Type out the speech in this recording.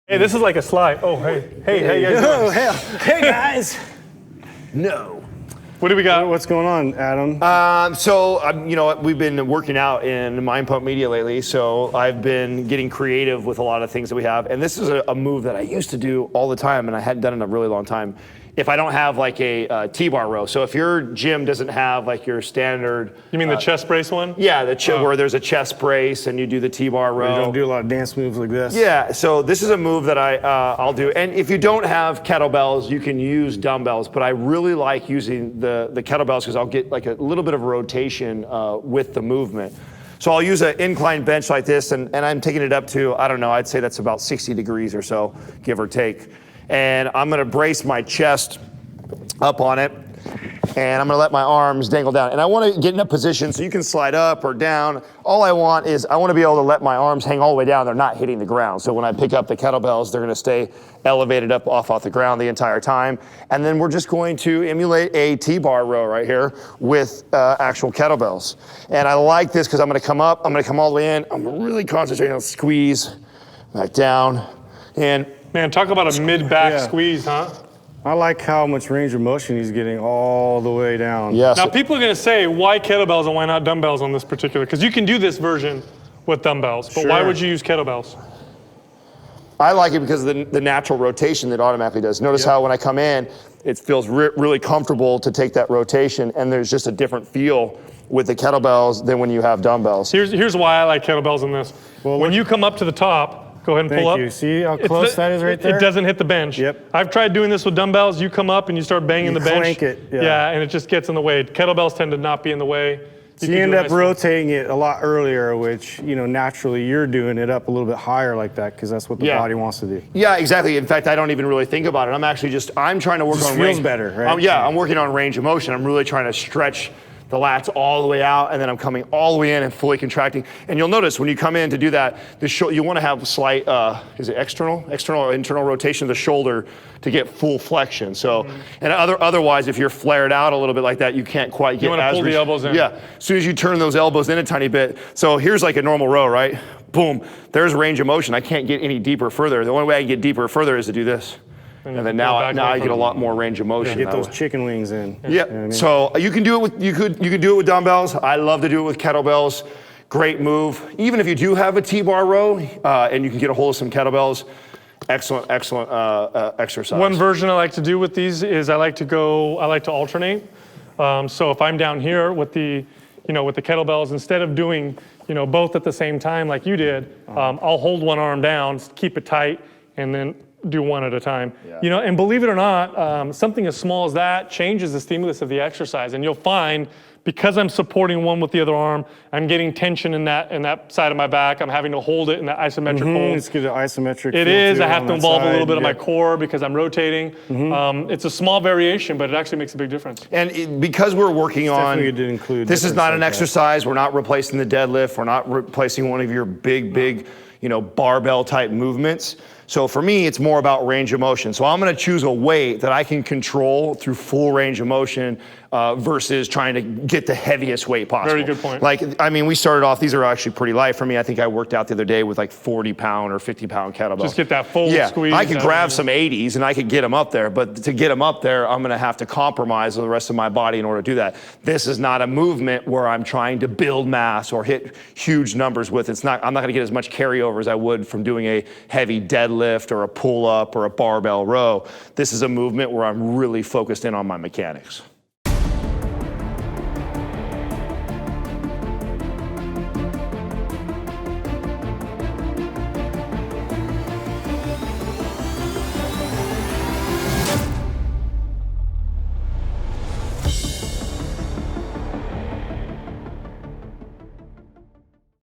Hey, this is like a slide. Oh, hey. Hey, how you guys doing? Hey guys. No. What do we got? What's going on, Adam? You know, we've been working out in Mind Pump Media lately, so I've been getting creative with a lot of things that we have. And this is a move that I used to do all the time, and I hadn't done in a really long time. If I don't have like a T-bar row. So if your gym doesn't have like your standard. You mean the chest brace one? Yeah, where there's a chest brace and you do the T-bar row. You don't do a lot of dance moves like this. Yeah, so this is a move that I'll do. And if you don't have kettlebells, you can use dumbbells, but I really like using the kettlebells because I'll get like a little bit of rotation with the movement. So I'll use an incline bench like this, and I'm taking it up to, I don't know, I'd say that's about 60 degrees or so, give or take. And I'm gonna brace my chest up on it, and I'm gonna let my arms dangle down. And I wanna get in a position so you can slide up or down. All I want is, I wanna be able to let my arms hang all the way down. They're not hitting the ground. So when I pick up the kettlebells, they're gonna stay elevated up off the ground the entire time. And then we're just going to emulate a T-bar row right here with actual kettlebells. And I like this because I'm gonna come up, I'm gonna come all the way in, I'm really concentrating on squeeze, back down, and Man, talk about a mid-back squeeze, huh? I like how much range of motion he's getting all the way down. yes. Now, people are going to say, why kettlebells and why not dumbbells on this particular? Because you can do this version with dumbbells, but why would you use kettlebells? I like it because of the natural rotation that it automatically does. Notice how when I come in, it feels really comfortable to take that rotation, and there's just a different feel with the kettlebells than when you have dumbbells. Here's why I like kettlebells in this. Well, when you come up to the top, go ahead and pull up. Thank you. See how close that is right there? It doesn't hit the bench. Yep. I've tried doing this with dumbbells. You come up and you start banging the bench. Crank it. Yeah, and it just gets in the way. Kettlebells tend to not be in the way. So you end up rotating it a lot earlier, which, you know, naturally you're doing it up a little bit higher like that because that's what the body wants to do. Yeah, exactly. In fact, I don't even really think about it. I'm trying to work on range. Feels better, right? I'm working on range of motion. I'm really trying to stretch the lats all the way out, and then I'm coming all the way in and fully contracting. And you'll notice when you come in to do that, you want to have slight, is it external or internal rotation of the shoulder to get full flexion. So, and otherwise, if you're flared out a little bit like that, you can't quite get. You want to pull the elbows in. Yeah, as soon as you turn those elbows in a tiny bit. So here's like a normal row, right? Boom, there's range of motion. I can't get any deeper further. The only way I can get deeper further is to do this. And then now I get a lot more range of motion. Get those chicken wings in. Yeah. You know what I mean? So you can do it with you could do it with dumbbells. I love to do it with kettlebells. Great move. Even if you do have a T-bar row and you can get a hold of some kettlebells, excellent exercise. One version I like to do with these is I like to alternate. So if I'm down here with the kettlebells, instead of doing both at the same time like you did, I'll hold one arm down, keep it tight, and then do one at a time. Yeah. And believe it or not, something as small as that changes the stimulus of the exercise. And you'll find, because I'm supporting one with the other arm, I'm getting tension in that side of my back. I'm having to hold it in that isometric hold. It's good isometric. It is. I have to involve a little bit of my core because I'm rotating. It's a small variation, but it actually makes a big difference. And because we're working on, this is not an exercise. We're not replacing the deadlift. We're not replacing one of your big, barbell type movements. So for me, it's more about range of motion. So I'm gonna choose a weight that I can control through full range of motion versus trying to get the heaviest weight possible. Very good point. We started off, these are actually pretty light for me. I think I worked out the other day with like 40-pound or 50-pound kettlebells. Just get that full squeeze. I could grab some 80s and I could get them up there, but to get them up there, I'm gonna have to compromise the rest of my body in order to do that. This is not a movement where I'm trying to build mass or hit huge numbers with. I'm not gonna get as much carryover as I would from doing a heavy deadlift or a pull-up or a barbell row. This is a movement where I'm really focused in on my mechanics.